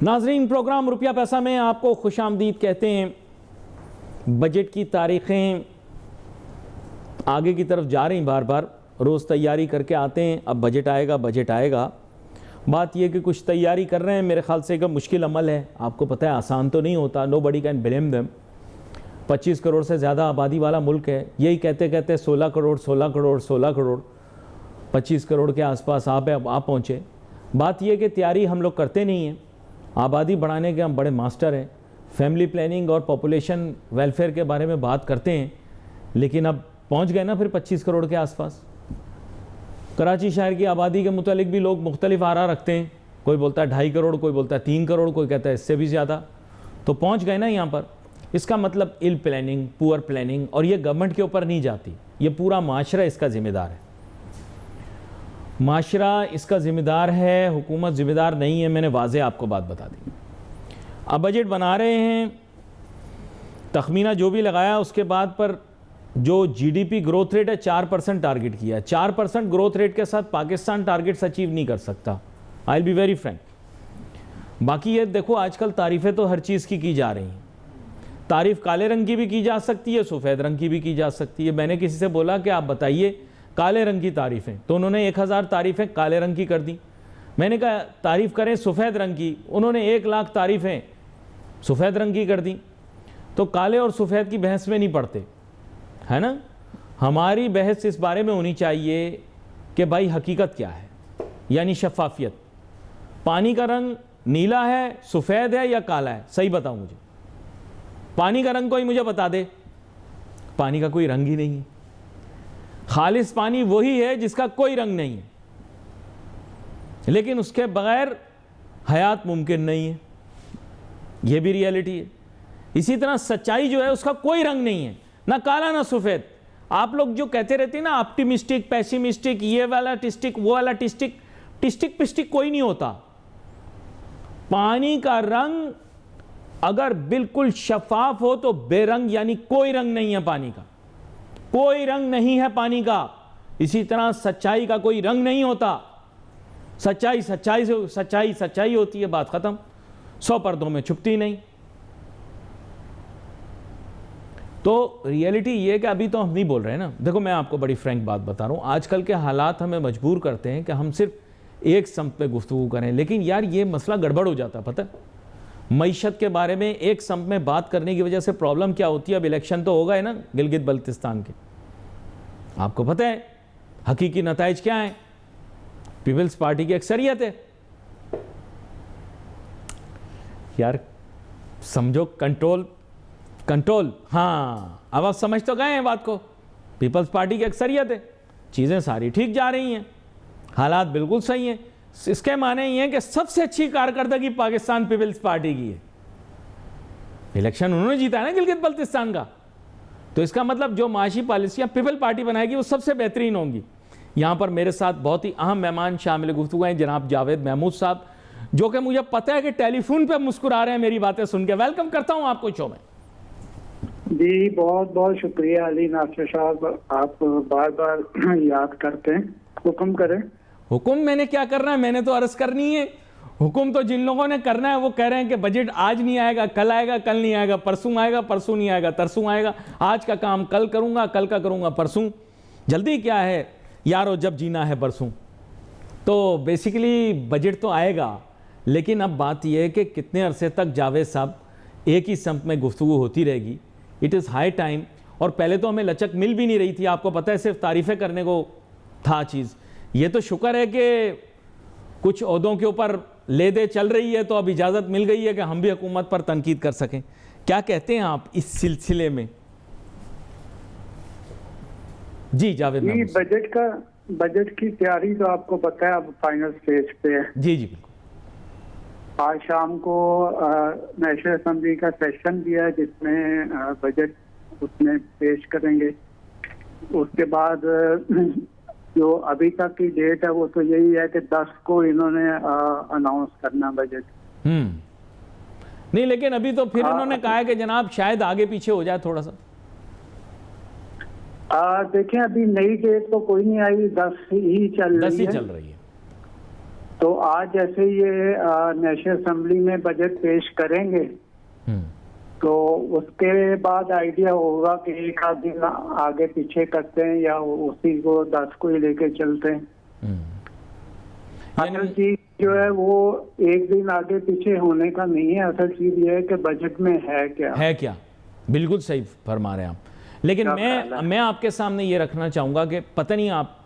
नाजरीन, प्रोग्राम रुपया पैसा में आपको खुशामदीद कहते हैं। बजट की तारीखें आगे की तरफ जा रही, बार बार रोज़ तैयारी करके आते हैं, अब बजट आएगा बजट आएगा। बात यह कि कुछ तैयारी कर रहे हैं, मेरे ख्याल से एक मुश्किल अमल है, आपको पता है आसान तो नहीं होता। Nobody can blame them. 25 crore से ज़्यादा आबादी वाला मुल्क है, यही कहते कहते 16 करोड़ 16 करोड़ 16 करोड़ 25 करोड़ के आसपास आप पहुँचे। बात यह कि तैयारी हम लोग करते नहीं हैं। आबादी बढ़ाने के हम बड़े मास्टर हैं, फैमिली प्लानिंग और पॉपुलेशन वेलफेयर के बारे में बात करते हैं, लेकिन अब पहुंच गए ना फिर 25 करोड़ के आसपास। कराची शहर की आबादी के मुतालिक भी लोग मुख्तलिफ आरा रखते हैं, कोई बोलता है 2.5 करोड़, कोई बोलता है 3 करोड़, कोई कहता है इससे भी ज़्यादा। तो पहुंच गए ना यहाँ पर। इसका मतलब इल प्लानिंग, पुअर प्लानिंग, और ये गवर्नमेंट के ऊपर नहीं जाती, ये पूरा माशरा इसका ज़िम्मेदार है। माशरा इसका ज़िम्मेदार है, हुकूमत ज़िम्मेदार नहीं है। मैंने वाज़े आपको बात बता दी। अब बजट बना रहे हैं, तखमीना जो भी लगाया उसके बाद पर जो जीडीपी ग्रोथ रेट है 4% टारगेट किया है। 4% ग्रोथ रेट के साथ पाकिस्तान टारगेट्स अचीव नहीं कर सकता। I will be very Frank. बाकी ये देखो, आजकल तारीफ़ें तो हर चीज़ की जा रही हैं। तारीफ़ काले रंग की भी की जा सकती है, सफ़ेद रंग की भी की जा सकती है। मैंने किसी से बोला कि आप बताइए काले रंग की तारीफ़ें, तो उन्होंने 1000 तारीफ़ें काले रंग की कर दी। मैंने कहा तारीफ़ करें सफ़ेद रंग की, उन्होंने 1 लाख तारीफ़ें सफ़ेद रंग की कर दी। तो काले और सफ़ेद की बहस में नहीं पड़ते, है ना। हमारी बहस इस बारे में होनी चाहिए कि भाई हकीकत क्या है, यानी शफाफियत। पानी का रंग नीला है, सफ़ेद है या काला है, सही बताओ मुझे। पानी का रंग कोई मुझे बता दे। पानी का कोई रंग ही नहीं है। खालिस पानी वही है जिसका कोई रंग नहीं है, लेकिन उसके बगैर हयात मुमकिन नहीं है, यह भी रियलिटी है। इसी तरह सच्चाई जो है उसका कोई रंग नहीं है, ना काला ना सफ़ेद। आप लोग जो कहते रहते हैं ना ऑप्टिमिस्टिक, पैसिमिस्टिक, ये वाला टिस्टिक, वो वाला टिस्टिक, टिस्टिक पिस्टिक कोई नहीं होता। पानी का रंग अगर बिल्कुल शफाफ हो तो बेरंग, यानी कोई रंग नहीं है पानी का, कोई रंग नहीं है पानी का। इसी तरह सच्चाई का कोई रंग नहीं होता। सच्चाई सच्चाई से सच्चाई सच्चाई होती है, बात खत्म। 100 पर्दों में छुपती नहीं। तो रियलिटी ये है कि अभी तो हम नहीं बोल रहे हैं ना। देखो, मैं आपको बड़ी फ्रैंक बात बता रहा हूँ, आजकल के हालात हमें मजबूर करते हैं कि हम सिर्फ एक संप पे गुफ्तगू करें, लेकिन यार ये मसला गड़बड़ हो जाता है। पता है मईशत के बारे में एक संप में बात करने की वजह से प्रॉब्लम क्या होती है। अब इलेक्शन तो होगा है ना गिलगित बल्तिस्तान के, आपको पता है हकीकी नताइज क्या है। पीपल्स पार्टी की अक्सरियत है। यार समझो, कंट्रोल कंट्रोल, हाँ अब आप समझ तो गए हैं बात को। पीपल्स पार्टी की अक्सरियत है, चीज़ें सारी ठीक जा रही हैं, हालात बिल्कुल सही हैं। इसके माने ये हैं कि सबसे अच्छी कारकर्दगी पाकिस्तान पीपल्स पार्टी की है। इलेक्शन उन्होंने जीता है ना गिलगित बल्तिस्तान का, तो इसका मतलब जो माशी पॉलिसियाँ पीपल पार्टी बनाएगी वो सबसे बेहतरीन होंगी। यहाँ पर मेरे साथ बहुत ही अहम मेहमान शामिल गुफ्तगू हैं, जनाब जावेद महमूद साहब, जो कि मुझे पता है कि टेलीफोन पे मुस्कुरा रहे हैं मेरी बातें सुन के। वेलकम करता हूँ आपको शो में। जी बहुत बहुत शुक्रिया अली नासिर साहब, आप बार बार याद करते हैं। हुक्म करें। हुक्म मैंने क्या करना है, मैंने तो अर्ज करनी है। हुक्म तो जिन लोगों ने करना है वो कह रहे हैं कि बजट आज नहीं आएगा, कल आएगा, कल नहीं आएगा, परसों आएगा, परसों नहीं आएगा, तरसों आएगा, आज का काम कल करूंगा, कल का करूंगा परसों। जल्दी क्या है यारो, जब जीना है परसों। तो बेसिकली बजट तो आएगा, लेकिन अब बात यह है कि कितने अरसे तक जावेद साहब एक ही संप में गुफ्तगू होती रहेगी। It is high time. और पहले तो हमें लचक मिल भी नहीं रही थी, आपको पता है, सिर्फ तारीफ़ें करने को था चीज़। ये तो शुक्र है कि कुछ ओहदों के ऊपर ले दे चल रही है, तो अब इजाज़त मिल गई है कि हम भी हुकूमत पर तनकीद कर सकें। क्या कहते हैं आप इस सिलसिले में? जी जावेद। जी बजट की तैयारी तो आपको पता है अब फाइनल स्टेज पे है। जी जी बिल्कुल। आज शाम को नेशनल असेंबली का सेशन भी है जिसमें बजट उसमें पेश करेंगे। उसके बाद जो अभी तक की डेट है वो तो यही है कि 10 को इन्होंने अनाउंस करना बजट। नहीं, लेकिन अभी तो फिर इन्होंने कहा है कि जनाब शायद आगे पीछे हो जाए थोड़ा सा। देखें अभी नई डेट तो कोई नहीं आई, 10 ही चल रही है। तो आज जैसे ये नेशनल असेंबली में बजट पेश करेंगे तो उसके बाद आइडिया होगा कि एक आध दिन आगे पीछे करते हैं या उसी को 10 को ही लेके चलते हैं। असल चीज जो है वो एक दिन आगे पीछे होने का नहीं है, असल चीज ये है कि बजट में है क्या। बिल्कुल सही फरमा रहे हैं आप। लेकिन मैं आपके सामने ये रखना चाहूँगा कि पता नहीं आप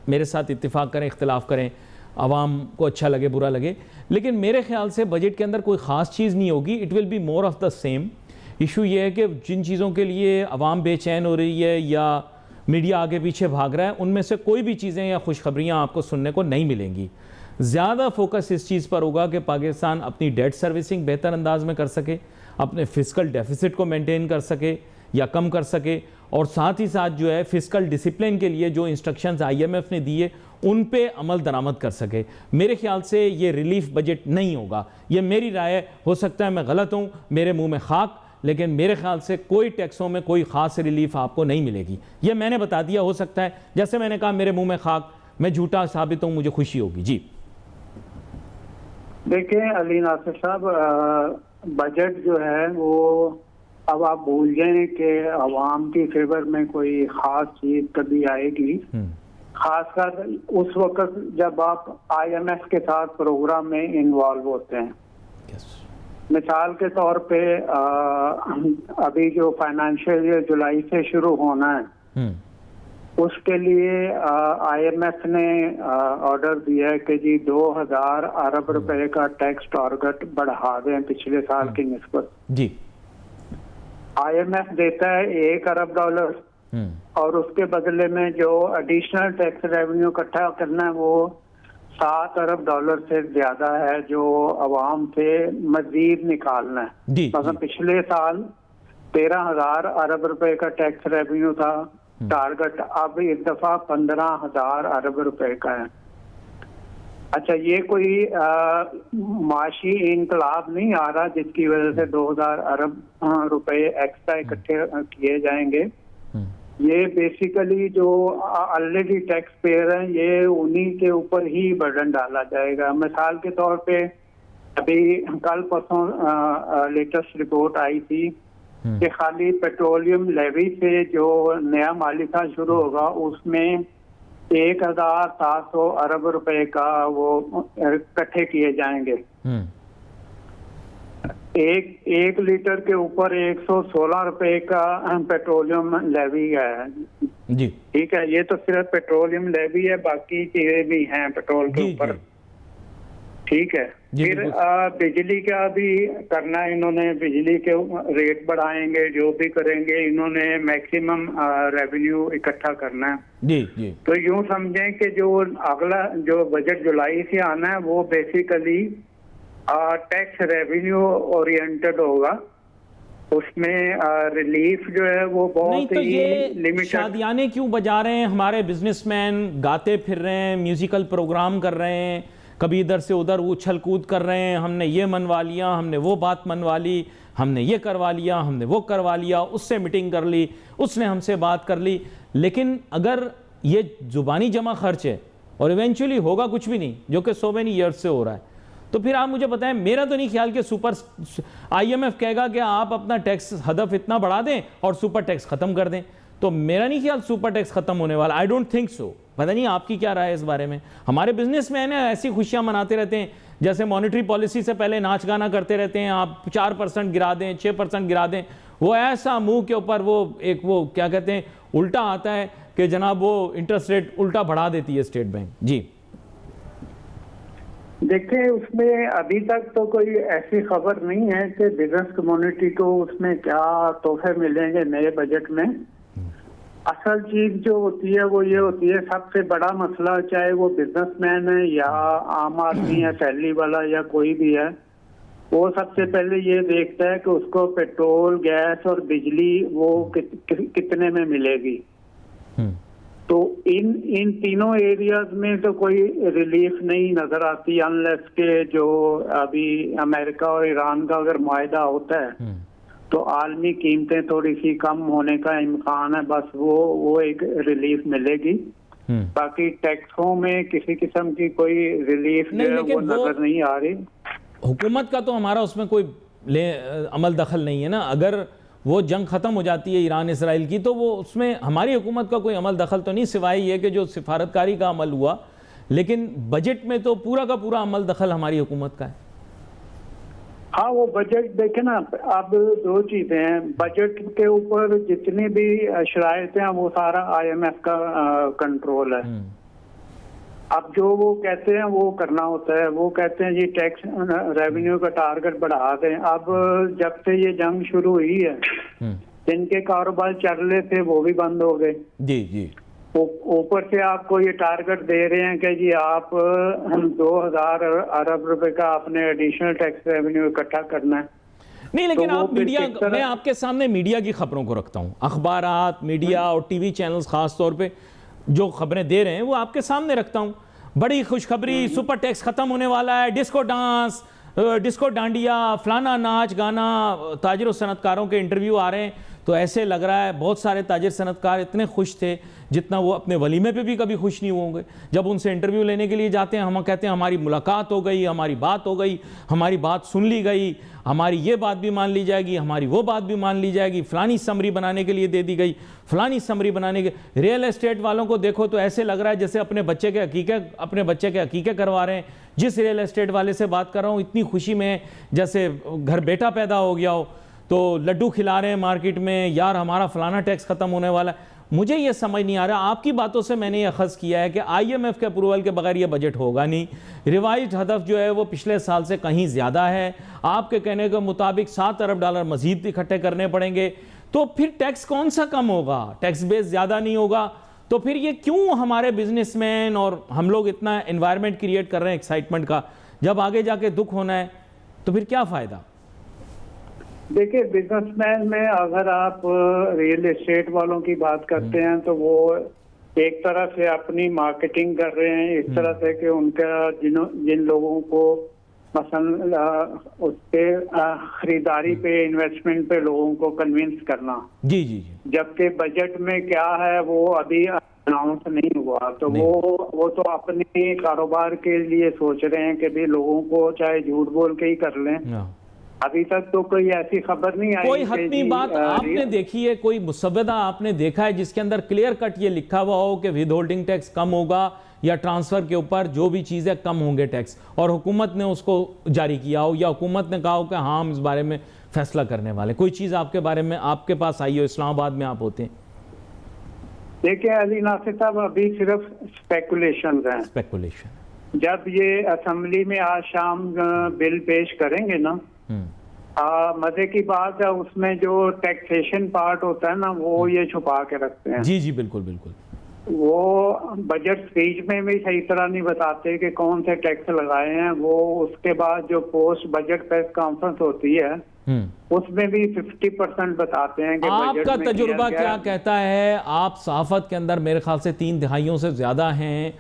मेरे साथ इत्तेफाक करें, इख्तिलाफ करें, आवाम को अच्छा लगे बुरा लगे, लेकिन मेरे ख्याल से बजट के अंदर कोई ख़ास चीज़ नहीं होगी। It will be more of the same. Issue ये है कि जिन चीज़ों के लिए आवाम बेचैन हो रही है या मीडिया आगे पीछे भाग रहा है, उनमें से कोई भी चीज़ें या खुशखबरियाँ आपको सुनने को नहीं मिलेंगी। ज़्यादा फोकस इस चीज़ पर होगा कि पाकिस्तान अपनी डेट सर्विसिंग बेहतर अंदाज में कर सके, अपने फिस्कल डेफिसिट को मेंटेन कर सके या कम कर सके, और साथ ही साथ जो है फिस्कल डिसिप्लिन के लिए जो इंस्ट्रक्शंस IMF ने दिए उन पे अमल दरामद कर सके। मेरे ख्याल से ये रिलीफ बजट नहीं होगा। ये मेरी राय है, हो सकता है मैं गलत हूँ, मेरे मुंह में खाक, लेकिन मेरे ख्याल से कोई टैक्सों में कोई ख़ास रिलीफ आपको नहीं मिलेगी। ये मैंने बता दिया, हो सकता है जैसे मैंने कहा मेरे मुंह में खाक, मैं झूठा साबित हूँ, मुझे खुशी होगी। जी देखिए अली नासिर साहब, बजट जो है वो अब आप भूल जाएं कि अवाम की फेवर में कोई खास चीज कभी आएगी, खासकर उस वक्त जब आप IMF के साथ प्रोग्राम में इन्वॉल्व होते हैं। मिसाल के तौर पे अभी जो फाइनेंशियल ईयर जुलाई से शुरू होना है उसके लिए IMF ने ऑर्डर दिया है कि जी 2000 अरब रुपए का टैक्स टारगेट बढ़ा दें पिछले साल की निस्बत। जी IMF देता है $1 अरब और उसके बदले में जो एडिशनल टैक्स रेवेन्यू इकट्ठा करना है वो $7 अरब से ज्यादा है जो अवाम से मजीद निकालना है। मतलब पिछले साल 13,000 अरब रुपए का टैक्स रेवेन्यू था टारगेट, अब इस दफा 15,000 अरब रुपए का है। अच्छा, ये कोई माशी इनकलाब नहीं आ रहा जिसकी वजह से 2,000 अरब रुपए एक्स्ट्रा इकट्ठे किए जाएंगे। ये बेसिकली जो ऑलरेडी टैक्स पेयर हैं ये उन्हीं के ऊपर ही बर्डन डाला जाएगा। मिसाल के तौर पे अभी कल परसों लेटेस्ट रिपोर्ट आई थी कि खाली पेट्रोलियम लेवी से जो नया माली साल शुरू होगा उसमें 1,700 अरब रुपए का वो इकट्ठे किए जाएंगे। एक लीटर के ऊपर 116 रुपए का पेट्रोलियम लेवी है जी। ठीक है, ये तो सिर्फ पेट्रोलियम लेवी है, बाकी चीजें भी हैं पेट्रोल के ऊपर। ठीक है, फिर बिजली का भी करना है इन्होंने, बिजली के रेट बढ़ाएंगे, जो भी करेंगे इन्होंने मैक्सिमम रेवेन्यू इकट्ठा करना है। जी। तो यूं समझें कि जो अगला जो बजट जुलाई से आना है वो बेसिकली टैक्स रेवेन्यू ओरिएंटेड होगा। उसमें रिलीफ जो है वो बहुत ही लिमिटेड। शादियाने क्यों बजा रहे हैं हमारे बिजनेसमैन, गाते फिर रहे हैं, म्यूजिकल प्रोग्राम कर रहे हैं, कभी इधर से उधर उछल कूद कर रहे हैं, हमने ये मनवा लिया, हमने वो बात मनवा ली, हमने ये करवा लिया, हमने वो करवा लिया, उससे मीटिंग कर ली, उसने हमसे बात कर ली। लेकिन अगर ये जुबानी जमा खर्च है और इवेंचुअली होगा कुछ भी नहीं, जो कि so many years से हो रहा है, तो फिर आप मुझे बताएं, मेरा तो नहीं ख्याल कि IMF कहेगा कि आप अपना टैक्स हदफ इतना बढ़ा दें और सुपर टैक्स खत्म कर दें। तो मेरा नहीं ख्याल सुपर टैक्स खत्म होने वाला। I don't think so. पता नहीं आपकी क्या राय है इस बारे में। हमारे बिजनेसमैन है ऐसी खुशियां मनाते रहते हैं, जैसे मॉनेटरी पॉलिसी से पहले नाच गाना करते रहते हैं, आप 4% गिरा दें, 6% गिरा दें, वो ऐसा मुंह के ऊपर वो एक वो क्या कहते हैं उल्टा आता है कि जनाब वो इंटरेस्ट रेट उल्टा बढ़ा देती है स्टेट बैंक। जी देखिए, उसमें अभी तक तो कोई ऐसी खबर नहीं है कि बिजनेस कम्युनिटी को उसमें क्या तोहफे मिलेंगे नए बजट में। असल चीज जो होती है वो ये होती है, सबसे बड़ा मसला चाहे वो बिजनेसमैन है या आम आदमी है, सैलरी वाला या कोई भी है, वो सबसे पहले ये देखता है कि उसको पेट्रोल, गैस और बिजली वो कितने में मिलेगी। तो इन तीनों एरियाज में तो कोई रिलीफ नहीं नजर आती, अनलेस के जो अभी अमेरिका और ईरान का अगर मुआहदा होता है तो आलमी कीमतें थोड़ी सी कम होने का इम्कान है, बस वो एक रिलीफ मिलेगी। बाकी टैक्सों में किसी किस्म की कोई रिलीफ नहीं, जो है लेकिन वो नजर नहीं आ रही। हुकूमत का तो हमारा उसमें कोई अमल दखल नहीं है ना। अगर वो जंग ख़त्म हो जाती है ईरान इसराइल की, तो वो उसमें हमारी हुकूमत का कोई अमल दखल तो नहीं, सिवाय ये कि जो सिफारतकारी का अमल हुआ। लेकिन बजट में तो पूरा का पूरा अमल दखल हमारी हुकूमत का है। हाँ, वो बजट देखे ना, अब दो चीजें हैं। बजट के ऊपर जितनी भी शराइत हैं वो सारा IMF का कंट्रोल है। अब जो वो कहते हैं वो करना होता है। वो कहते हैं जी टैक्स रेवेन्यू का टारगेट बढ़ा दें। अब जब से ये जंग शुरू हुई है, जिनके कारोबार चल रहे थे वो भी बंद हो गए। जी जी। ऊपर से आपको ये टारगेट दे रहे हैं कि जी आप 2000 अरब रुपए का आपने एडिशनल टैक्स रेवेन्यू इकट्ठा करना है। नहीं, लेकिन तो आप मीडिया, मैं आपके सामने मीडिया की खबरों को रखता हूँ, अखबारात, मीडिया और टीवी चैनल्स खास तौर पे जो खबरें दे रहे हैं वो आपके सामने रखता हूँ। बड़ी खुशखबरी, सुपर टैक्स खत्म होने वाला है, डिस्को डांस, डिस्को डांडिया, फलाना नाच गाना, ताजिर और सनतकारों के इंटरव्यू आ रहे हैं। तो ऐसे लग रहा है बहुत सारे ताजिर सनतकार इतने खुश थे जितना वो अपने वलीमे पे भी कभी खुश नहीं होंगे। जब उनसे इंटरव्यू लेने के लिए जाते हैं, हम कहते हैं हमारी मुलाकात हो गई, हमारी बात हो गई, हमारी बात सुन ली गई, हमारी ये बात भी मान ली जाएगी, हमारी वो बात भी मान ली जाएगी, फलानी समरी बनाने के लिए दे दी गई, फलानी समरी बनाने के। रियल एस्टेट वालों को देखो तो ऐसे लग रहा है जैसे अपने बच्चे के हकीके करवा रहे हैं। जिस रियल एस्टेट वाले से बात कर रहा हूँ इतनी खुशी में जैसे घर बेटा पैदा हो गया हो, तो लड्डू खिला रहे हैं मार्केट में, यार हमारा फलाना टैक्स ख़त्म होने वाला है। मुझे ये समझ नहीं आ रहा। आपकी बातों से मैंने ये अखज़ किया है कि IMF के अप्रूवल के बगैर ये बजट होगा नहीं। रिवाइज्ड हदफ जो है वो पिछले साल से कहीं ज़्यादा है। आपके कहने के मुताबिक $7 अरब मज़ीद इकट्ठे करने पड़ेंगे। तो फिर टैक्स कौन सा कम होगा? टैक्स बेस ज़्यादा नहीं होगा। तो फिर ये क्यों हमारे बिजनेसमैन और हम लोग इतना एनवायरनमेंट क्रिएट कर रहे हैं एक्साइटमेंट का, जब आगे जाके दुख होना है तो फिर क्या फ़ायदा? देखिए, बिजनेसमैन में अगर आप रियल एस्टेट वालों की बात करते हैं तो वो एक तरह से अपनी मार्केटिंग कर रहे हैं इस तरह से कि उनका जिन लोगों को मसलन उसके खरीदारी पे, इन्वेस्टमेंट पे लोगों को कन्विंस करना। जी जी जी। जबकि बजट में क्या है वो अभी अनाउंस नहीं हुआ। तो वो तो अपने कारोबार के लिए सोच रहे हैं कि भी लोगों को चाहे झूठ बोल के ही कर लें। अभी तक तो कोई ऐसी खबर नहीं आई। कोई हतमी बात आपने देखी है, कोई मुसव्वदा आपने देखा है जिसके अंदर क्लियर कट ये लिखा हुआ हो कि विद होल्डिंग टैक्स कम होगा या ट्रांसफर के ऊपर जो भी चीज़ें कम होंगे टैक्स, और हुकूमत ने उसको जारी किया हो या हुकूमत ने कहा हो कि हाँ हम इस बारे में फैसला करने वाले? कोई चीज़ आपके बारे में आपके पास आई हो? इस्लामाबाद में आप होते हैं। देखिए अली नासिर साहब, अभी सिर्फ स्पेकुलेशन है। स्पेकुलेशन। जब ये असेंबली में आज शाम बिल पेश करेंगे ना, मजे की बात है, उसमें जो टैक्सेशन पार्ट होता है ना वो ये छुपा के रखते हैं। जी जी बिल्कुल बिल्कुल। वो बजट स्पीच में भी सही तरह नहीं बताते कि कौन से टैक्स लगाए हैं। वो उसके बाद जो पोस्ट बजट प्रेस कॉन्फ्रेंस होती है उसमें भी 50% बताते हैं कि आपका तजुर्बा क्या कहता है? आप सहाफत के अंदर मेरे ख्याल से 3 दहाइयों से ज्यादा हैं।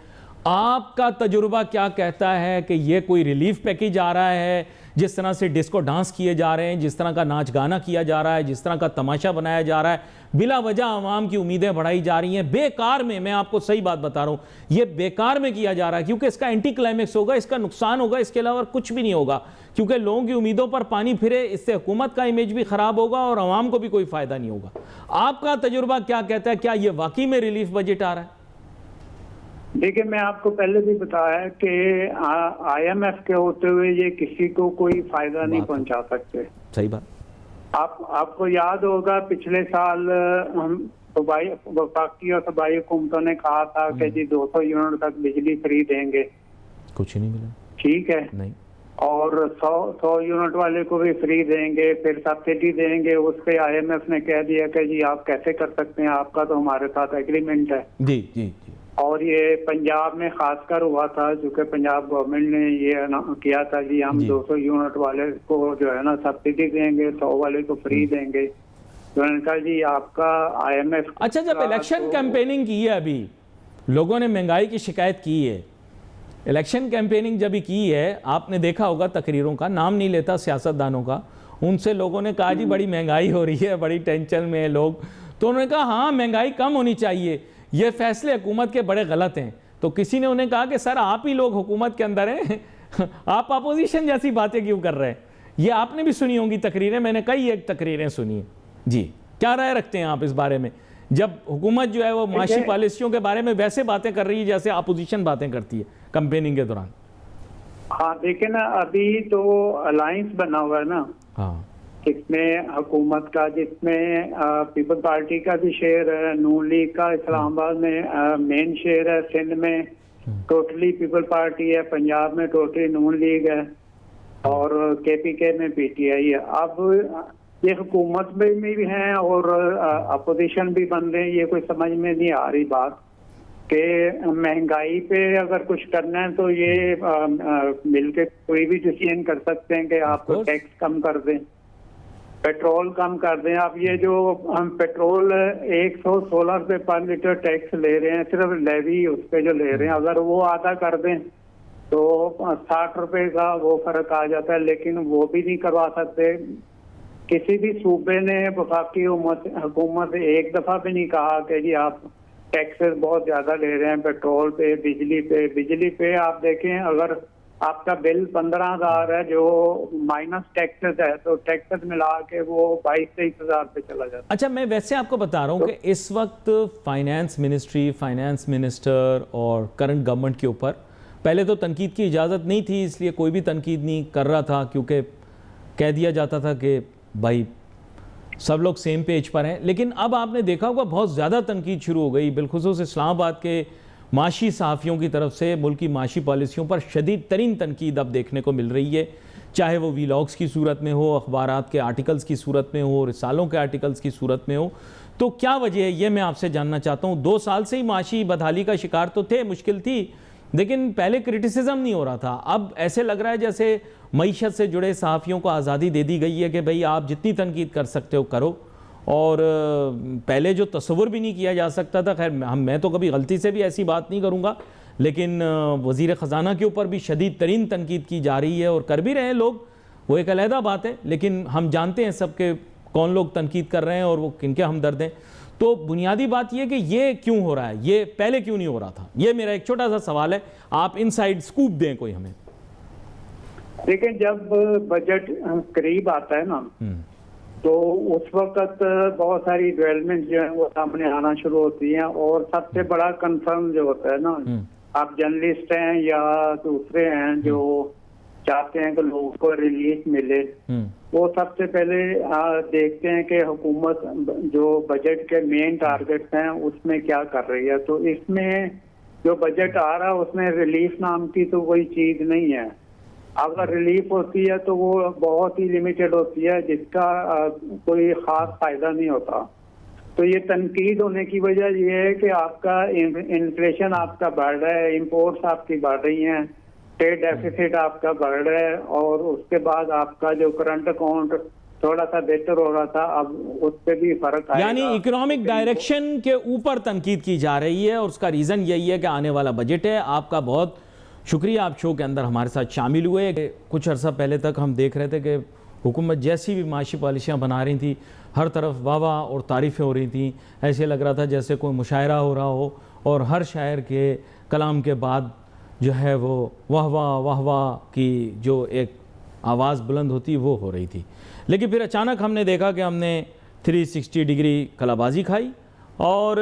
आपका तजुर्बा क्या कहता है कि ये कोई रिलीफ पैकेज आ रहा है? जिस तरह से डिस्को डांस किए जा रहे हैं, जिस तरह का नाच गाना किया जा रहा है, जिस तरह का तमाशा बनाया जा रहा है, बिला वजह आवाम की उम्मीदें बढ़ाई जा रही हैं बेकार में। मैं आपको सही बात बता रहा हूँ, ये बेकार में किया जा रहा है क्योंकि इसका एंटी क्लाइमेक्स होगा, इसका नुकसान होगा, इसके अलावा कुछ भी नहीं होगा। क्योंकि लोगों की उम्मीदों पर पानी फिरे, इससे हुकूमत का इमेज भी खराब होगा और आवाम को भी कोई फायदा नहीं होगा। आपका तजुर्बा क्या कहता है? क्या ये वाकई में रिलीफ बजट आ रहा है? देखिए, मैं आपको पहले भी बताया कि IMF के होते हुए ये किसी को कोई फायदा नहीं पहुंचा सकते। सही बात। आपको याद होगा पिछले साल हम वफाकी और सूबाई हुकूमतों ने कहा था कि जी 200 यूनिट तक बिजली फ्री देंगे। कुछ नहीं मिला। ठीक है, नहीं। और 100 यूनिट वाले को भी फ्री देंगे, फिर सब्सिडी देंगे। उस पे IMF ने कह दिया कि जी आप कैसे कर सकते हैं, आपका तो हमारे साथ एग्रीमेंट है। जी जी जी। और ये पंजाब में खासकर हुआ था क्योंकि पंजाब गवर्नमेंट ने ये किया था कि हम 200 यूनिट वाले को जो है ना सब्सिडी देंगे, 100 वाले को फ्री देंगे। तो उन्होंने कहा जी आपका IMF। अच्छा, जब इलेक्शन कैंपेनिंग की है, अभी लोगों ने महंगाई की शिकायत की है, इलेक्शन कैंपेनिंग जब की है, आपने देखा होगा तकरीरों का, नाम नहीं लेता सियासतदानों का, उनसे लोगों ने कहा जी बड़ी महंगाई हो रही है, बड़ी टेंशन में है लोग। तो उन्होंने कहा हाँ महंगाई कम होनी चाहिए। ये फैसले हुकूमत के बड़े गलत हैं। तो किसी ने उन्हें कहा कि सर आप ही लोग हुकूमत के अंदर हैं आप अपोजिशन जैसी बातें क्यों कर रहे हैं। ये आपने भी सुनी होंगी तकरीरें, मैंने कई एक तकरीरें सुनी हैं। जी, क्या राय रखते हैं आप इस बारे में, जब हुकूमत जो है वो माशी पॉलिसियों के बारे में वैसे बातें कर रही है जैसे अपोजिशन बातें करती है कैंपेनिंग के दौरान? हाँ देखिए ना, अभी तो अलायंस बना हुआ है ना, हाँ, इसमें हुकूमत का, जिसमें पीपल पार्टी का भी शेयर है, नून लीग का इस्लामाबाद में मेन शेयर है, सिंध में टोटली पीपल पार्टी है, पंजाब में टोटली नून लीग है और केपीके में पीटीआई है। अब ये हुकूमत में भी हैं और अपोजिशन भी बन रहे हैं। ये कोई समझ में नहीं आ रही बात कि महंगाई पे अगर कुछ करना है तो ये मिलके कोई भी डिसीजन कर सकते हैं कि आप टैक्स कम कर दें, पेट्रोल कम कर दें। आप ये जो हम पेट्रोल 116 रुपये पर लीटर टैक्स ले रहे हैं, सिर्फ लेवी उस पे जो ले रहे हैं, अगर वो आधा कर दें तो 60 रुपये का वो फर्क आ जाता है। लेकिन वो भी नहीं करवा सकते। किसी भी सूबे ने, वफाकी हुकूमत एक दफा भी नहीं कहा कि जी आप टैक्सेस बहुत ज्यादा ले रहे हैं पेट्रोल पे, बिजली पे। बिजली पे आप देखें, अगर आपका बिल 15,000 है जो माइनस टैक्सेस है, तो टैक्सेस मिला के वो 22-23 हज़ार पे चला जाता है। अच्छा, मैं वैसे आपको बता रहा हूँ कि इस वक्त फाइनेंस मिनिस्ट्री, फाइनेंस मिनिस्टर और करंट गवर्नमेंट के ऊपर पहले तो तनकीद की इजाज़त नहीं थी, इसलिए कोई भी तनकीद नहीं कर रहा था, क्योंकि कह दिया जाता था कि भाई सब लोग सेम पेज पर हैं। लेकिन अब आपने देखा होगा बहुत ज़्यादा तनकीद शुरू हो गई, बिलखुसूस इस्लामाबाद के माशी सहाफ़ियों की तरफ से मुल्क की माशी पॉलिसियों पर शदीद तरीन तनकीद अब देखने को मिल रही है, चाहे वो वीलॉग्स की सूरत में हो, अखबारात के आर्टिकल्स की सूरत में हो, रिसालों के आर्टिकल्स की सूरत में हो। तो क्या वजह है, ये मैं आपसे जानना चाहता हूँ। 2 साल से ही माशी बदहाली का शिकार तो थे, मुश्किल थी, लेकिन पहले क्रिटिसिज्म नहीं हो रहा था। अब ऐसे लग रहा है जैसे मईशत से जुड़े सहाफ़ियों को आज़ादी दे दी गई है कि भाई आप जितनी तनकीद कर सकते हो करो। और पहले जो तस्वुर भी नहीं किया जा सकता था, खैर मैं तो कभी गलती से भी ऐसी बात नहीं करूँगा, लेकिन वज़ीर ख़ज़ाना के ऊपर भी शदीद तरीन तनकीद की जा रही है और कर भी रहे हैं लोग, वो एक अलहदा बात है। लेकिन हम जानते हैं सब के कौन लोग तनकीद कर रहे हैं और वो किनके हमदर्द हैं। तो बुनियादी बात ये कि ये क्यों हो रहा है, ये पहले क्यों नहीं हो रहा था, ये मेरा एक छोटा सा सवाल है। आप इनसाइड स्कूप दें कोई हमें। देखिए, जब बजट करीब आता है ना, तो उस वक्त बहुत सारी डेवलपमेंट जो है वो सामने आना शुरू होती हैं। और सबसे बड़ा कंसर्न जो होता है ना, आप जर्नलिस्ट हैं या दूसरे हैं जो चाहते हैं कि लोगों को रिलीफ मिले, वो सबसे पहले देखते हैं कि हुकूमत जो बजट के मेन टारगेट्स हैं उसमें क्या कर रही है। तो इसमें जो बजट आ रहा है उसमें रिलीफ नाम की तो कोई चीज नहीं है। अगर रिलीफ होती है तो वो बहुत ही लिमिटेड होती है, जिसका कोई खास फायदा नहीं होता। तो ये तनकीद होने की वजह ये है कि आपका इन्फ्लेशन आपका बढ़ रहा है, इंपोर्ट्स आपकी बढ़ रही हैं, ट्रेड डेफिसिट आपका बढ़ रहा है, और उसके बाद आपका जो करंट अकाउंट थोड़ा सा बेहतर हो रहा था, अब उस पर भी फर्क आएगा। यानी इकोनॉमिक डायरेक्शन के ऊपर तनकीद की जा रही है और उसका रीज़न यही है कि आने वाला बजट है। आपका बहुत शुक्रिया, आप शो के अंदर हमारे साथ शामिल हुए। कुछ अर्सा पहले तक हम देख रहे थे कि हुकूमत जैसी भी माशी पॉलिसियाँ बना रही थी, हर तरफ वाह वाह और तारीफ़ें हो रही थी। ऐसे लग रहा था जैसे कोई मुशायरा हो रहा हो और हर शायर के कलाम के बाद जो है वो वाह वाह की जो एक आवाज़ बुलंद होती वो हो रही थी। लेकिन फिर अचानक हमने देखा कि हमने 360 डिग्री कलाबाजी खाई और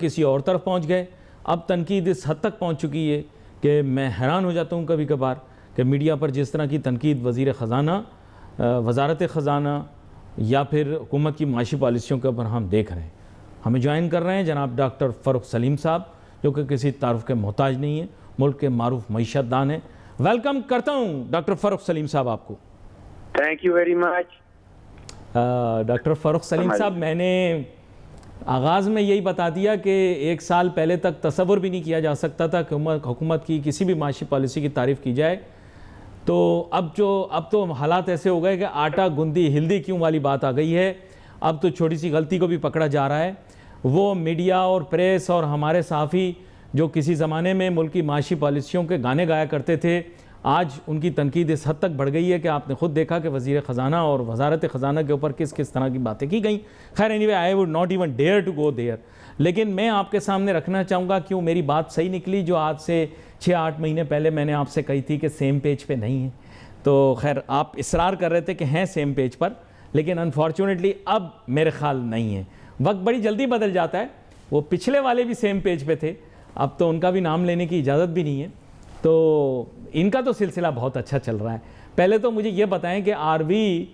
किसी और तरफ पहुंच गए। अब तनकीद इस हद तक पहुंच चुकी है कि मैं हैरान हो जाता हूं कभी कभार कि मीडिया पर जिस तरह की तनकीद वज़ीर ख़ज़ाना, वज़ारत ख़ज़ाना या फिर हुकूमत की माशी पॉलिसियों के ऊपर हम देख रहे हैं। हमें ज्वाइन कर रहे हैं जनाब डॉक्टर फ़ारूक सलीम साहब, जो कि किसी तारुफ के मोहताज नहीं है, मुल्क के मारूफ मईशतदान है। वेलकम करता हूँ डॉक्टर फ़ारूक सलीम साहब आपको। Thank you very much. Doctor Farooq Salim साहब, मैंने आगाज़ में यही बता दिया कि 1 साल पहले तक तसव्वुर भी नहीं किया जा सकता था कि हुकूमत की किसी भी माशी पॉलिसी की तारीफ़ की जाए। तो अब तो हालात ऐसे हो गए कि आटा गुंदी हिल्दी क्यों वाली बात आ गई है। अब तो छोटी सी गलती को भी पकड़ा जा रहा है। वो मीडिया और प्रेस और हमारे सहाफ़ी जो किसी ज़माने में मुल्क की माशी पॉलिसियों के गाने गाया करते थे, आज उनकी तनकीद इस हद तक बढ़ गई है कि आपने खुद देखा कि वज़ीर ख़ज़ाना और वज़ारत ख़ज़ाना के ऊपर किस किस तरह की बातें की गई। खैर anyway, I would not even dare to go there. लेकिन मैं आपके सामने रखना चाहूँगा क्यों मेरी बात सही निकली जो आज से 6-8 महीने पहले मैंने आपसे कही थी कि सेम पेज पे नहीं है। तो खैर आप इसरार कर रहे थे कि हैं सेम पेज पर, लेकिन अनफॉर्चुनेटली अब मेरे ख्याल नहीं है। वक्त बड़ी जल्दी बदल जाता है। वो पिछले वाले भी सेम पेज पे थे, अब तो उनका भी नाम लेने की इजाज़त भी नहीं है। तो इनका तो सिलसिला बहुत अच्छा चल रहा है। पहले तो मुझे ये बताएं कि are we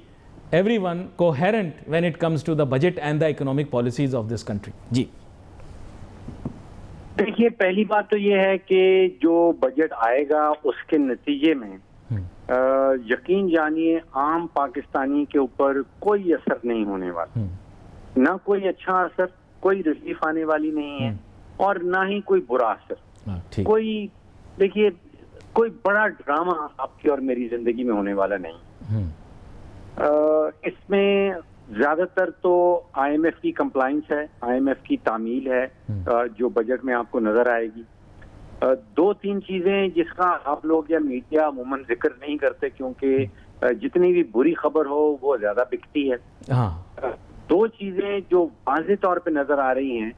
everyone coherent when it comes to the budget and the economic policies of this country? जी देखिए, पहली बात तो ये है कि जो बजट आएगा उसके नतीजे में यकीन जानिए आम पाकिस्तानी के ऊपर कोई असर नहीं होने वाला, ना कोई अच्छा असर, कोई रिलीफ आने वाली नहीं है और ना ही कोई बुरा असर। कोई देखिए कोई बड़ा ड्रामा आपकी और मेरी जिंदगी में होने वाला नहीं। इसमें ज्यादातर तो IMF की कंप्लाइंस है, IMF की तामील है जो बजट में आपको नजर आएगी। 2-3 चीजें जिसका आप लोग या मीडिया अमूमन जिक्र नहीं करते क्योंकि जितनी भी बुरी खबर हो वो ज्यादा बिकती है। 2 चीजें जो वाज़ेह तौर पे नजर आ रही हैं,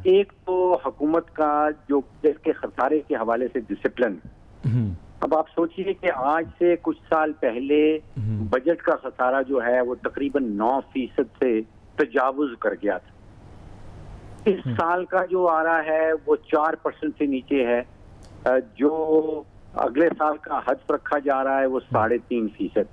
एक तो हुकूमत का जो बजट के खसारे के हवाले से डिसिप्लिन। अब आप सोचिए कि आज से कुछ साल पहले बजट का खसारा जो है वो तकरीबन 9% से तजावुज कर गया था। इस साल का जो आ रहा है वो 4% से नीचे है। जो अगले साल का हद रखा जा रहा है वो 3.5%।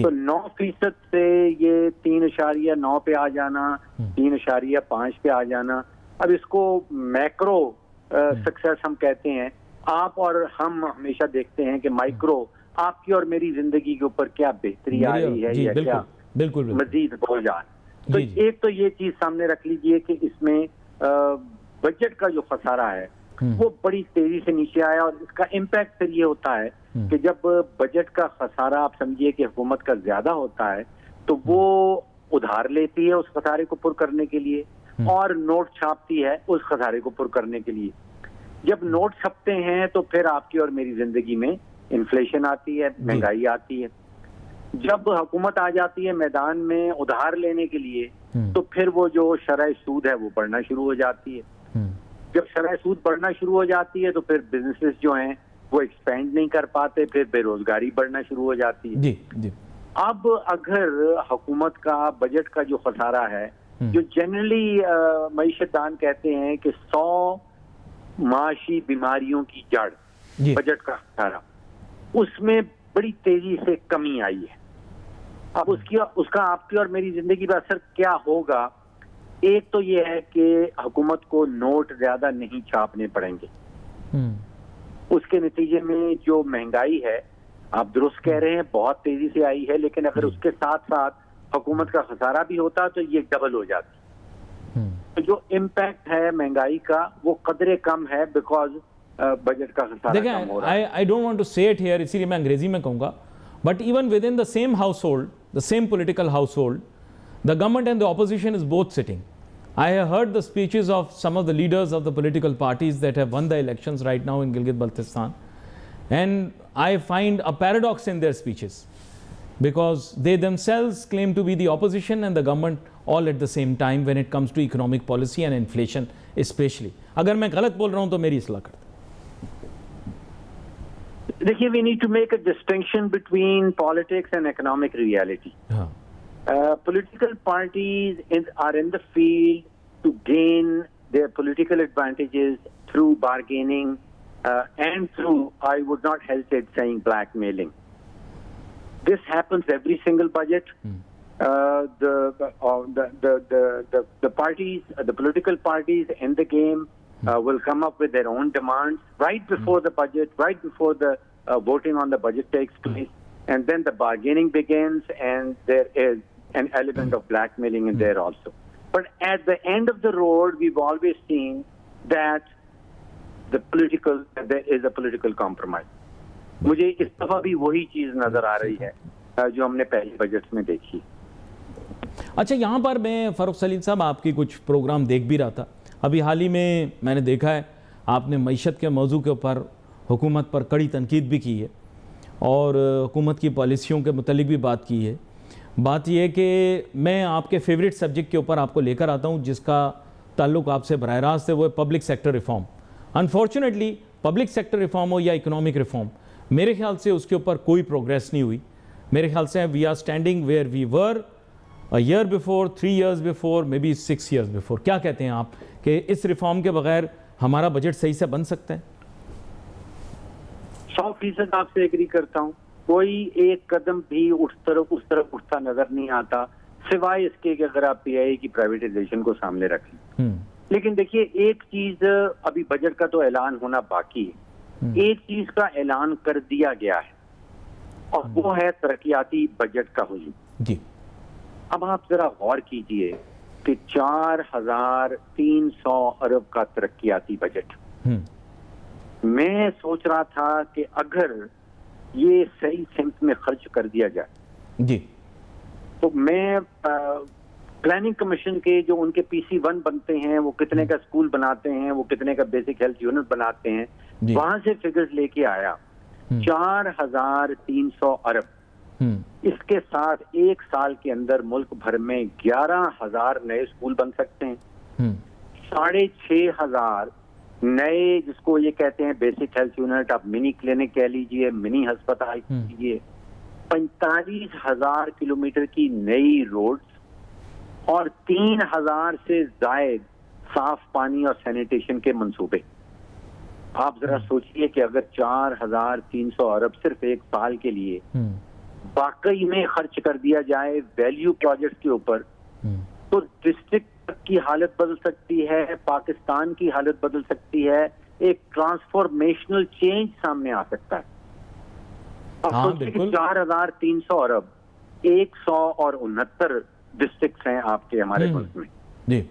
तो 9% से ये 3.9 पे आ जाना, 3.5 पे आ जाना। अब इसको मैक्रो सक्सेस हम कहते हैं। आप और हम हमेशा देखते हैं कि माइक्रो आपकी और मेरी जिंदगी के ऊपर क्या बेहतरी आ रही है या क्या बिल्कुल मजीद हो जाए। तो एक तो ये चीज सामने रख लीजिए कि इसमें बजट का जो खसारा है वो बड़ी तेजी से नीचे आया और इसका इम्पैक्ट फिर ये होता है कि जब बजट का खसारा आप समझिए कि हुकूमत का ज्यादा होता है तो वो उधार लेती है उस खसारे को पुर करने के लिए और नोट छापती है उस खसारे को पुर करने के लिए। जब नोट छपते हैं तो फिर आपकी और मेरी जिंदगी में इन्फ्लेशन आती है, महंगाई आती है। जब हुकूमत आ जाती है मैदान में उधार लेने के लिए तो फिर वो जो शरह सूद है वो बढ़ना शुरू हो जाती है। जब शरह सूद बढ़ना शुरू हो जाती है तो फिर बिजनेसेस जो हैं वो एक्सपेंड नहीं कर पाते, फिर बेरोजगारी बढ़ना शुरू हो जाती है। जी। अब अगर हुकूमत का बजट का जो खसारा है, जो जनरली मईशतदान कहते हैं कि 100 माशी बीमारियों की जड़ बजट का खसारा, उसमें बड़ी तेजी से कमी आई है। अब उसका आपकी और मेरी जिंदगी पर असर क्या होगा? एक तो ये है कि हुकूमत को नोट ज्यादा नहीं छापने पड़ेंगे। उसके नतीजे में जो महंगाई है, आप दुरुस्त कह रहे हैं, बहुत तेजी से आई है, लेकिन अगर उसके साथ साथ हुकूमत का खसारा भी होता तो ये डबल हो जाती। तो जो इम्पैक्ट है महंगाई का वो कदरे कम है बिकॉज बजट का खसारा कम हो रहा है। आई डोंट वांट टू से इट हियर, इसीलिए मैं अंग्रेजी में कहूंगा, but even with in the same household, the same political household, the government and the opposition is both sitting. I have heard the speeches of some of the leaders of the political parties that have won the elections right now in Gilgit-Baltistan, and I find a paradox in their speeches because they themselves claim to be the opposition and the government all at the same time when it comes to economic policy and inflation especially. अगर मैं गलत बोल रहा हूँ तो मेरी इस्लाह कर दें। देखिए, we need to make a distinction between politics and economic reality. Political parties are in the field to gain their political advantages through bargaining and through, I would not hesitate saying, blackmailing. This happens every single budget. The parties, the political parties in the game will come up with their own demands right before the budget, right before the voting on the budget takes place, and then the bargaining begins, and there is an element of blackmailing in there also. But at the end of the road, we've always seen that there is a political compromise. मुझे इस दफा भी वही चीज नजर आ रही है जो हमने पहले बजट में देखी। अच्छा, यहाँ पर मैं फ़ारूक सलीम साहब आपकी कुछ प्रोग्राम देख भी रहा था। अभी हाल ही में मैंने देखा है आपने मईशत के मौजू के ऊपर हुकूमत पर कड़ी तनकीद भी की है और हुकूमत की पॉलिसियों के मुतल्लिक भी बात की है। बात यह है कि मैं आपके फेवरेट सब्जेक्ट के ऊपर आपको लेकर आता हूँ जिसका ताल्लुक आपसे बराह रास्त है वो है public sector reform. Unfortunately public sector reform हो या इकोनॉमिक रिफॉर्म, मेरे ख्याल से उसके ऊपर कोई प्रोग्रेस नहीं हुई। मेरे ख्याल से we are standing where we were a year before, 3 years before, maybe 6 years before. क्या कहते हैं आप कि इस रिफॉर्म के बगैर हमारा बजट सही से बन सकता है? 100% आपसे एग्री करता हूँ। कोई एक कदम भी उस तरफ उठता नजर नहीं आता, सिवाय इसके कि अगर आप पीआईए की प्राइवेटाइजेशन को सामने रखें। लेकिन देखिए, एक चीज अभी बजट का तो ऐलान होना बाकी है, एक चीज का ऐलान कर दिया गया है और वो है तरक्याती बजट का हुजूम जी। अब आप जरा गौर कीजिए कि 4,300 अरब का तरक्याती बजट। मैं सोच रहा था कि अगर ये सही सिमत में खर्च कर दिया जाए जी, तो मैं प्लानिंग कमीशन के जो उनके PC1 बनते हैं, वो कितने का स्कूल बनाते हैं, वो कितने का बेसिक हेल्थ यूनिट बनाते हैं, वहां से फिगर्स लेके आया 4,300 अरब। इसके साथ एक साल के अंदर मुल्क भर में 11,000 नए स्कूल बन सकते हैं, 6,500 नए, जिसको ये कहते हैं बेसिक हेल्थ यूनिट, आप मिनी क्लिनिक कह लीजिए, मिनी अस्पताल कीजिए, 45,000 किलोमीटर की नई रोड्स और 3,000 से जायद साफ पानी और सैनिटेशन के मंसूबे। आप जरा सोचिए कि अगर 4,300 अरब सिर्फ एक साल के लिए वाकई में खर्च कर दिया जाए वैल्यू प्रोजेक्ट के ऊपर, तो डिस्ट्रिक्ट की हालत बदल सकती है, पाकिस्तान की हालत बदल सकती है, एक ट्रांसफॉर्मेशनल चेंज सामने आ सकता है। हाँ, बिल्कुल। 4,300 अरब 169 डिस्ट्रिक्ट हैं आपके हमारे मुल्क में जी,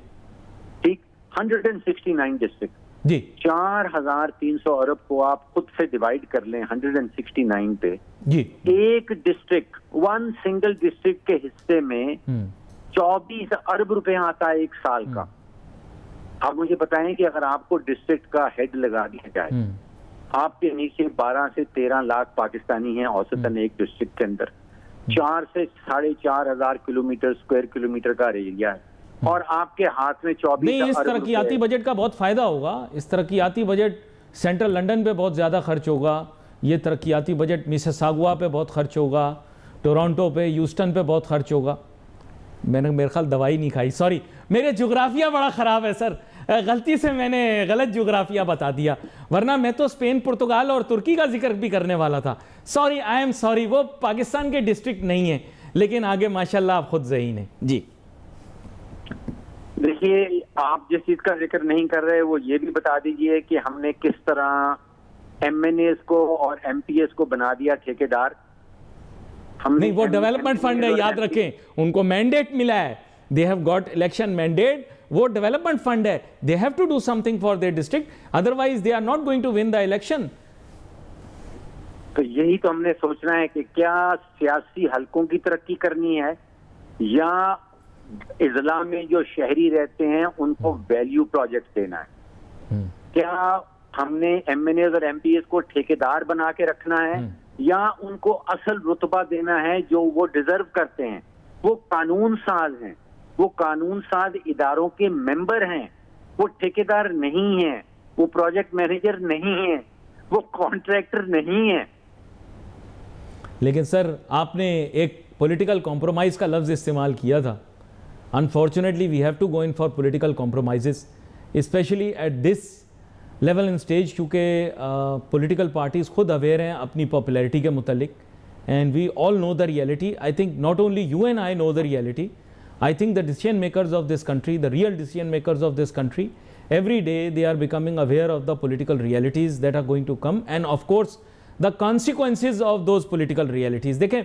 ठीक, 169 डिस्ट्रिक्ट जी। 4,300 अरब को आप खुद से डिवाइड कर लें 169 पे जी, एक डिस्ट्रिक्ट, वन सिंगल डिस्ट्रिक्ट के हिस्से में 24 अरब रुपए आता है एक साल का। आप मुझे बताएं कि अगर आपको डिस्ट्रिक्ट का हेड लगा दिया जाए, आपके नीचे 12 से 13 लाख पाकिस्तानी हैं औसतन एक डिस्ट्रिक्ट के अंदर, 4 से 4,500 किलोमीटर स्क्वायर किलोमीटर का एरिया है, और आपके हाथ में 24 नहीं, इस तरक्याती बजट का बहुत फायदा होगा। इस तरक्याती बजट सेंट्रल लंदन पे बहुत ज़्यादा खर्च होगा, ये तरक्याती बजट मिसिसागुआ पे बहुत खर्च होगा, टोरंटो पे, ह्यूस्टन पे बहुत खर्च होगा। मैंने मेरे ख्याल दवाई नहीं खाई, सॉरी, मेरे जोग्राफिया बड़ा ख़राब है सर, गलती से मैंने गलत जोग्राफिया बता दिया, वरना मैं तो स्पेन, पुर्तगाल और तुर्की का जिक्र भी करने वाला था। सॉरी, आई एम सॉरी, वो पाकिस्तान के डिस्ट्रिक्ट नहीं है, लेकिन आगे माशाल्लाह आप खुद ज़हीन हैं जी। देखिए, आप जिस चीज का जिक्र नहीं कर रहे वो ये भी बता दीजिए कि हमने किस तरह MNAs को और MPS को बना दिया ठेकेदार। नहीं, वो डेवलपमेंट फंड है, याद रखें, उनको मैंडेट मिला है, they have got election mandate, वो डेवलपमेंट फंड है, they have to do something for their district, otherwise they are not going to win the election. तो यही तो हमने सोचना है कि क्या सियासी हलकों की तरक्की करनी है या इजला में जो शहरी रहते हैं उनको वैल्यू प्रोजेक्ट देना है। क्या हमने MNAs और MPS को ठेकेदार बना के रखना है या उनको असल रुतबा देना है जो वो डिजर्व करते हैं। वो कानून साज हैं, वो कानून साज इदारों के मेंबर हैं, वो ठेकेदार नहीं हैं, वो प्रोजेक्ट मैनेजर नहीं हैं, वो कॉन्ट्रैक्टर नहीं है। लेकिन सर आपने एक पॉलिटिकल कॉम्प्रोमाइज का लफ्ज इस्तेमाल किया था। Unfortunately, we have to go in for political compromises, especially at this level and stage, क्योंकि political parties खुद aware हैं अपनी popularity के मुतालिक, and we all know the reality. I think not only you and I know the reality, I think the decision makers of this country, the real decision makers of this country, every day they are becoming aware of the political realities that are going to come, and of course the consequences of those political realities. देखें,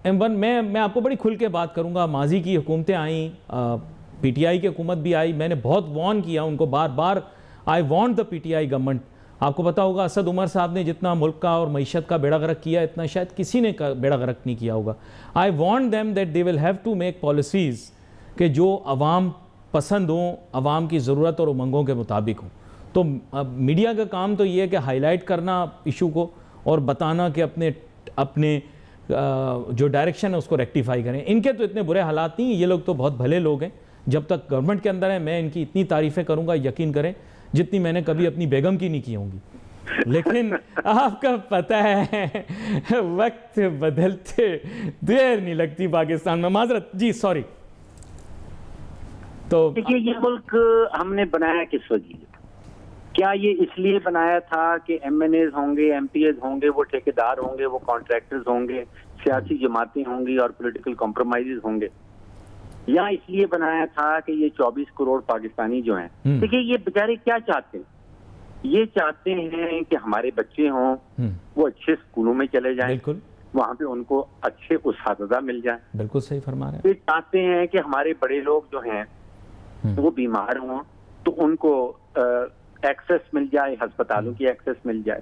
मैं आपको बड़ी खुल के बात करूंगा, माजी की हुकूमतें आई, PTI की हुकूमत भी आई, मैंने बहुत वार्न किया उनको बार बार, I want the PTI government. आपको पता होगा असद उमर साहब ने जितना मुल्क का और मईशत का बेड़ा गर्क किया, इतना शायद किसी ने बेड़ा गर्क नहीं किया होगा। I want them that they will have to make policies कि जो अवाम पसंद हों, अवाम की ज़रूरत और उमंगों के मुताबिक हों। तो मीडिया का काम तो ये है कि हाईलाइट करना इशू को और बताना कि अपने जो डायरेक्शन है उसको रेक्टिफाई करें। इनके तो इतने बुरे हालात नहीं, ये लोग तो बहुत भले लोग हैं, जब तक गवर्नमेंट के अंदर है मैं इनकी इतनी तारीफ़ें करूँगा, यकीन करें, जितनी मैंने कभी अपनी बेगम की नहीं की होंगी। लेकिन आपका पता है वक्त बदलते देर नहीं लगती पाकिस्तान में। माजरत जी, सॉरी। तो देखिए, ये मुल्क हमने बनाया किस वजह? क्या ये इसलिए बनाया था कि MNAs होंगे, MPAs होंगे, वो ठेकेदार होंगे, वो कॉन्ट्रैक्टर्स होंगे, सियासी जमातें होंगी और पॉलिटिकल कॉम्प्रोमाइजेस होंगे, या इसलिए बनाया था कि ये 24 करोड़ पाकिस्तानी जो हैं, देखिए ये बेचारे क्या चाहते हैं? ये चाहते हैं कि हमारे बच्चे हों, वो अच्छे स्कूलों में चले जाएं, बिल्कुल, वहां पे उनको अच्छे उस्तादा मिल जाएं। बिल्कुल सही फरमा रहे हैं। ये चाहते हैं कि हमारे बड़े लोग जो हैं वो बीमार हों तो उनको एक्सेस मिल जाए, अस्पतालों की एक्सेस मिल जाए।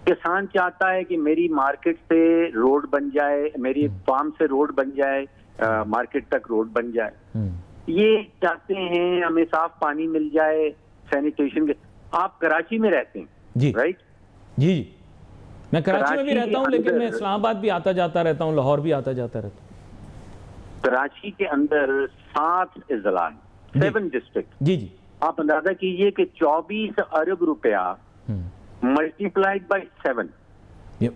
किसान चाहता है कि मेरी मार्केट से रोड बन जाए, मेरी फार्म से रोड बन जाए, मार्केट तक रोड बन जाए। ये चाहते हैं हमें साफ पानी मिल जाए, सैनिटेशन के। आप कराची में रहते हैं जी, राइट? जी जी, मैं कराची में भी रहता हूँ, लेकिन मैं अंदर- इस्लामाबाद भी आता जाता रहता हूँ, लाहौर भी आता जाता रहता हूँ। कराची के अंदर 7 अजला, 7 डिस्ट्रिक्ट। जी जी, आप अंदाजा कीजिए कि 24 अरब रुपया मल्टीप्लाइड बाय 7, ये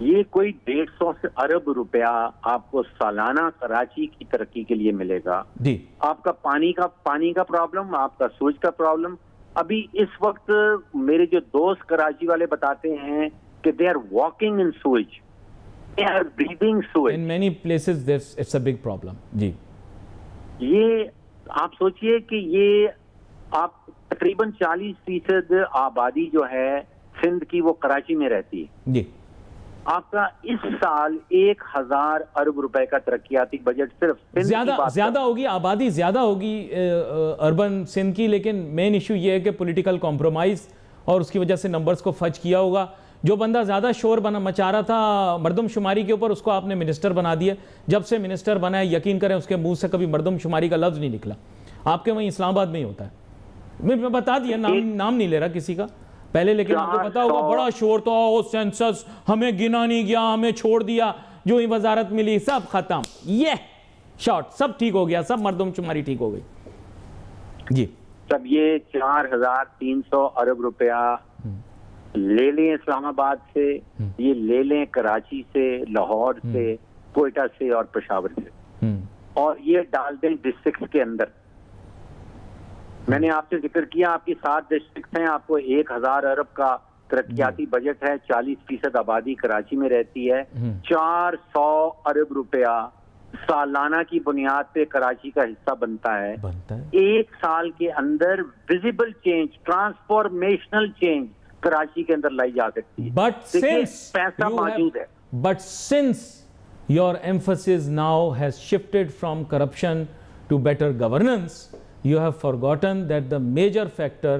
ये कोई 150 से अरब रुपया आपको सालाना कराची की तरक्की के लिए मिलेगा। जी, आपका पानी का प्रॉब्लम, आपका सूरज का प्रॉब्लम। अभी इस वक्त मेरे जो दोस्त कराची वाले बताते हैं कि they are walking in suraj, they are breathing suraj. In many places this it's a big problem. जी, ये आप सोचिए कि ये आप तकरीबन 40% आबादी जो है सिंध की वो कराची में रहती है। जी, आपका इस साल 1000 अरब रुपए का तरक्याती बजट सिर्फ सिंध की ज्यादा बात ज्यादा होगी, आबादी ज्यादा होगी अर्बन सिंध की, लेकिन मेन इशू ये है कि पॉलिटिकल कॉम्प्रोमाइज और उसकी वजह से नंबर्स को फज किया होगा। जो बंदा ज़्यादा शोर मचा रहा था मरदमशुमारी के ऊपर, उसको आपने मिनिस्टर बना दिया। जब से मिनिस्टर बना है, यकीन करें उसके मुंह से कभी मरदमशुमारी का लफ्ज़ नहीं निकला। आपके वहीं इस्लामाबाद में ही होता है। मैं बता दिया, नाम नहीं ले रहा किसी का पहले, लेकिन आपको पता होगा बड़ा शोर था, वो सेंसस हमें गिना नहीं गया, हमें छोड़ दिया, जो ही वजारत मिली सब खत्म, ये शॉर्ट सब ठीक हो गया, सब मरदमशुमारी ठीक हो गई। जी, तब ये 4300 अरब रुपया ले लें इस्लामाबाद से, ये ले लें कराची से, लाहौर से, कोयटा से और पेशावर से, और ये डाल दें डिस्ट्रिक्ट के अंदर। मैंने आपसे जिक्र किया आपकी 7 डिस्ट्रिक्ट हैं, आपको 1000 अरब का तरक्याती बजट है, 40% आबादी कराची में रहती है, 400 अरब रुपया सालाना की बुनियाद पे कराची का हिस्सा बनता है। एक साल के अंदर visible change, transformational change Karachi के अंदर लाई जा सकती है। बट सिंस पैसा मौजूद है, but since your emphasis now has shifted from corruption to better governance, you have forgotten that the major factor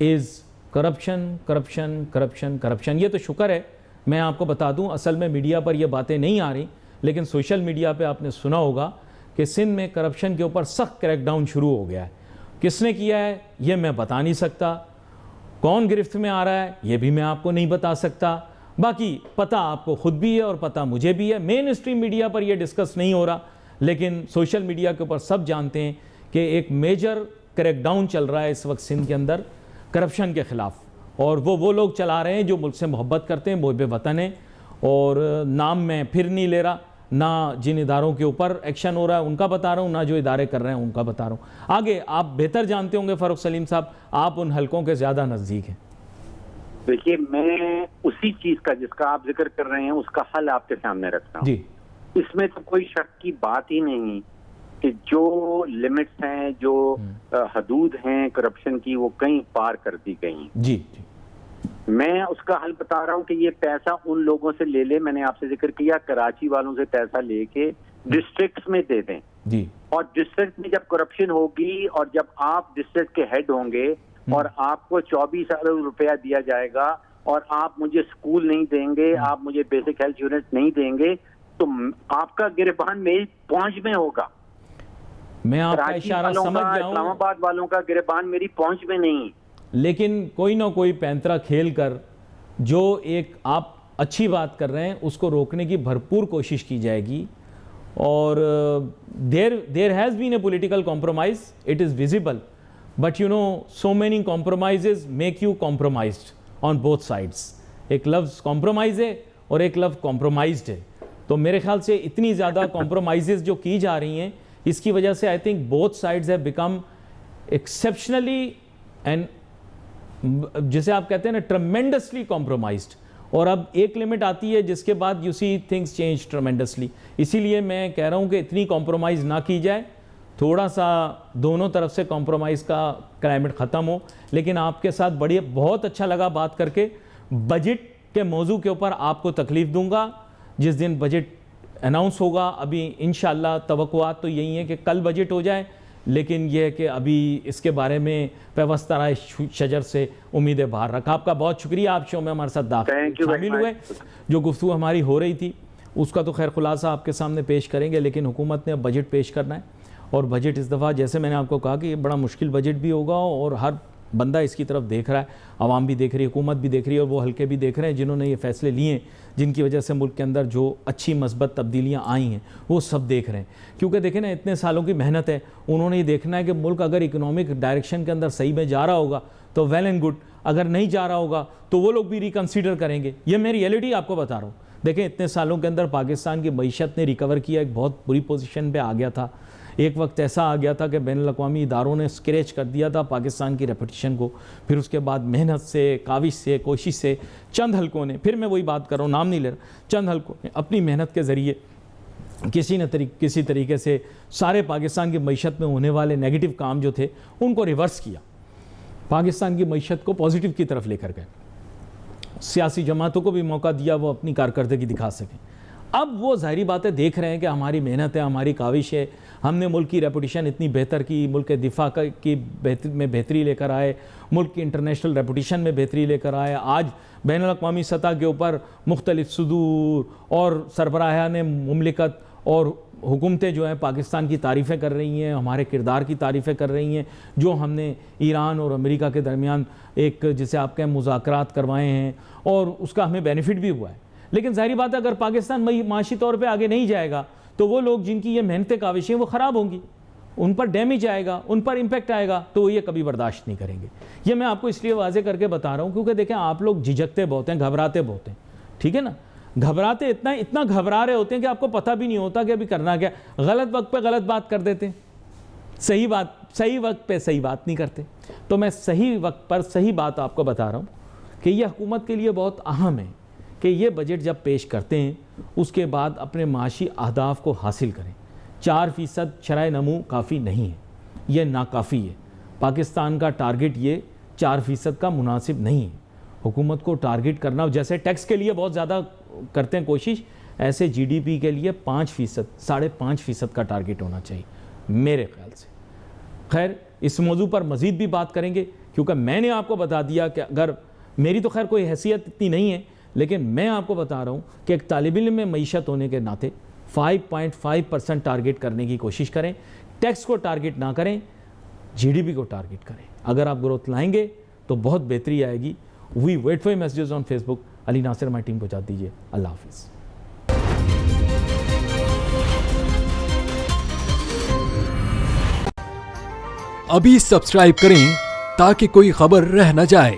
is corruption, corruption, corruption, corruption। ये तो शुक्र है, मैं आपको बता दूं, असल में मीडिया पर ये बातें नहीं आ रही, लेकिन सोशल मीडिया पे आपने सुना होगा कि सिंध में करप्शन के ऊपर सख्त क्रैकडाउन शुरू हो गया है। किसने किया है ये मैं बता नहीं सकता, कौन गिरफ्त में आ रहा है ये भी मैं आपको नहीं बता सकता। बाकी पता आपको खुद भी है और पता मुझे भी है। मेन स्ट्रीम मीडिया पर यह डिस्कस नहीं हो रहा, लेकिन सोशल मीडिया के ऊपर सब जानते हैं कि एक मेजर क्रैकडाउन चल रहा है इस वक्त सिंध के अंदर करप्शन के ख़िलाफ़, और वो लोग चला रहे हैं जो मुल्क से मोहब्बत करते हैं, मुहब्बे वतन हैं। और नाम मैं फिर नहीं ले रहा, ना जिन इदारों के ऊपर एक्शन हो रहा है उनका बता रहा हूँ, ना जो इदारे कर रहे हैं उनका बता रहा हूँ। आगे आप बेहतर जानते होंगे फ़ारूक सलीम साहब, आप उन हलकों के ज़्यादा नज़दीक हैं। देखिए, मैं उसी चीज का जिसका आप जिक्र कर रहे हैं उसका हल आपके सामने रखता हूँ। जी, इसमें तो कोई शक की बात ही नहीं कि जो लिमिट्स हैं, जो हदूद हैं करप्शन की, वो कहीं पार कर दी गई। जी जी, मैं उसका हल बता रहा हूँ कि ये पैसा उन लोगों से ले ले, मैंने आपसे जिक्र किया कराची वालों से पैसा लेके डिस्ट्रिक्ट्स में दे दें जी, और डिस्ट्रिक्ट में जब करप्शन होगी और जब आप डिस्ट्रिक्ट के हेड होंगे और आपको 24 अरब रुपया दिया जाएगा और आप मुझे स्कूल नहीं देंगे, आप मुझे बेसिक हेल्थ यूनिट नहीं देंगे, तो आपका गिरबान मेरी पहुंच में होगा। मैं आपका इशारा समझ गया हूं, इस्लामाबाद वालों का गिरबान मेरी पहुंच में नहीं। लेकिन कोई ना कोई पैंतरा खेल कर जो एक आप अच्छी बात कर रहे हैं उसको रोकने की भरपूर कोशिश की जाएगी। और there has been a political compromise, it is visible, but you know so many compromises make you compromised on both sides. एक लफ्ज़ कॉम्प्रोमाइज़ है और एक लफ्ज़ कॉम्प्रोमाइज्ड है। तो मेरे ख्याल से इतनी ज़्यादा कॉम्प्रोमाइजेज जो की जा रही हैं, इसकी वजह से I think both sides have become exceptionally and जिसे आप कहते हैं ना ट्रमेंडसली कॉम्प्रोमाइज्ड। और अब एक लिमिट आती है जिसके बाद you see things change tremendously. इसीलिए मैं कह रहा हूँ कि इतनी कॉम्प्रोमाइज़ ना की जाए, थोड़ा सा दोनों तरफ से कॉम्प्रोमाइज़ का क्लाइमेट ख़त्म हो। लेकिन आपके साथ बढ़िया, बहुत अच्छा लगा बात करके। बजट के मौजू के ऊपर आपको तकलीफ़ दूंगा जिस दिन बजट अनाउंस होगा। अभी इंशाल्लाह तवक्कुआत तो यही है कि कल बजट हो जाए, लेकिन यह है कि अभी इसके बारे में पेवस्ता शजर से उम्मीदें बाहर रखा। आपका बहुत शुक्रिया, आप शो में हमारे साथ शामिल हुए। जो गुफ्तगू हमारी हो रही थी उसका तो खैर खुलासा आपके सामने पेश करेंगे, लेकिन हुकूमत ने अब बजट पेश करना है। और बजट इस दफ़ा, जैसे मैंने आपको कहा कि ये बड़ा मुश्किल बजट भी होगा और हर बंदा इसकी तरफ देख रहा है, आवाम भी देख रही है, हुकूमत भी देख रही है, और वो हल्के भी देख रहे हैं जिन्होंने ये फ़ैसले लिए हैं, जिनकी वजह से मुल्क के अंदर जो अच्छी मस्बत तब्दीलियाँ आई हैं वो सब देख रहे हैं। क्योंकि देखें ना, इतने सालों की मेहनत है, उन्होंने ये देखना है कि मुल्क अगर इकोनॉमिक डायरेक्शन के अंदर सही में जा रहा होगा तो वेल एंड गुड, अगर नहीं जा रहा होगा तो वो लोग भी रिकन्सिडर करेंगे। ये मैं रियलिटी आपको बता रहा हूँ। देखें, इतने सालों के अंदर पाकिस्तान की मईशत ने रिकवर किया, एक बहुत बुरी पोजीशन पे आ गया था। एक वक्त ऐसा आ गया था कि बैनुल अक़वामी इदारों ने स्क्रैच कर दिया था पाकिस्तान की रेपुटेशन को। फिर उसके बाद मेहनत से, काविश से, कोशिश से चंद हल्कों ने, फिर मैं वही बात कर रहा हूँ, नाम नहीं ले रहा, चंद हल्कों ने अपनी मेहनत के ज़रिए किसी तरीके से सारे पाकिस्तान की मईशत में होने वाले नेगेटिव काम जो थे उनको रिवर्स किया, पाकिस्तान की मईशत को पॉजिटिव की तरफ लेकर गए। सियासी जमातों को भी मौका दिया वो अपनी कारकर्दगी दिखा सकें। अब वो ज़ाहिरी बातें देख रहे हैं कि हमारी मेहनत है, हमारी काविश है, हमने मुल्क की रेपुटेशन इतनी बेहतर की, मुल्क के दिफा की बेहतरी लेकर आए, मुल्क की इंटरनेशनल रेपुटेशन में बेहतरी लेकर आए। आज बैनुल अक़वामी सतह के ऊपर मुख्तलिफ सदूर और सरबराहान मुमलिकत और हुकूमतें जो हैं पाकिस्तान की तारीफ़ें कर रही हैं, हमारे किरदार की तारीफ़ें कर रही हैं, जो हमने ईरान और अमेरिका के दरमियान एक जिसे आप कहें मुज़ाकरात करवाए हैं, और उसका हमें बेनिफिट भी हुआ है। लेकिन ज़ाहिरी बात है, अगर पाकिस्तान माशी तौर पे आगे नहीं जाएगा तो वो लोग जिनकी ये मेहनतें काविशें वो ख़राब होंगी, उन पर डैमेज आएगा, उन पर इम्पेक्ट आएगा, तो वो ये कभी बर्दाश्त नहीं करेंगे। ये मैं आपको इसलिए वाजे करके बता रहा हूँ क्योंकि देखें, आप लोग झिझकते बहुत हैं, घबराते बहुत हैं, ठीक है ना। घबराते इतना घबरा रहे होते हैं कि आपको पता भी नहीं होता कि अभी करना क्या। गलत वक्त पे गलत बात कर देते हैं, सही वक्त पे सही बात नहीं करते। तो मैं सही वक्त पर सही बात आपको बता रहा हूँ कि यह हुकूमत के लिए बहुत अहम है कि ये बजट जब पेश करते हैं उसके बाद अपने माशी अहदाफ को हासिल करें। 4% शरह नमू काफ़ी नहीं है, ये नाकाफ़ी है। पाकिस्तान का टारगेट ये 4% का मुनासिब नहीं है। हुकूमत को टारगेट करना, जैसे टैक्स के लिए बहुत ज़्यादा करते हैं कोशिश, ऐसे GDP के लिए 5%, 5.5% का टारगेट होना चाहिए मेरे ख्याल से। खैर, इस मौजू पर मज़ीद भी बात करेंगे क्योंकि मैंने आपको बता दिया कि अगर मेरी तो खैर कोई हैसियत इतनी नहीं है, लेकिन मैं आपको बता रहा हूँ कि एक तालिब इल्म में मईशत होने के नाते 5.5% टारगेट करने की कोशिश करें। टैक्स को टारगेट ना करें, GDP को टारगेट करें। अगर आप ग्रोथ लाएंगे तो बहुत बेहतरी आएगी। We wait for messages on Facebook. Ali Nasir हमारी टीम को इजाज़त दीजिए। अल्लाह हाफिज़। अभी सब्सक्राइब करें ताकि कोई खबर रह न जाए।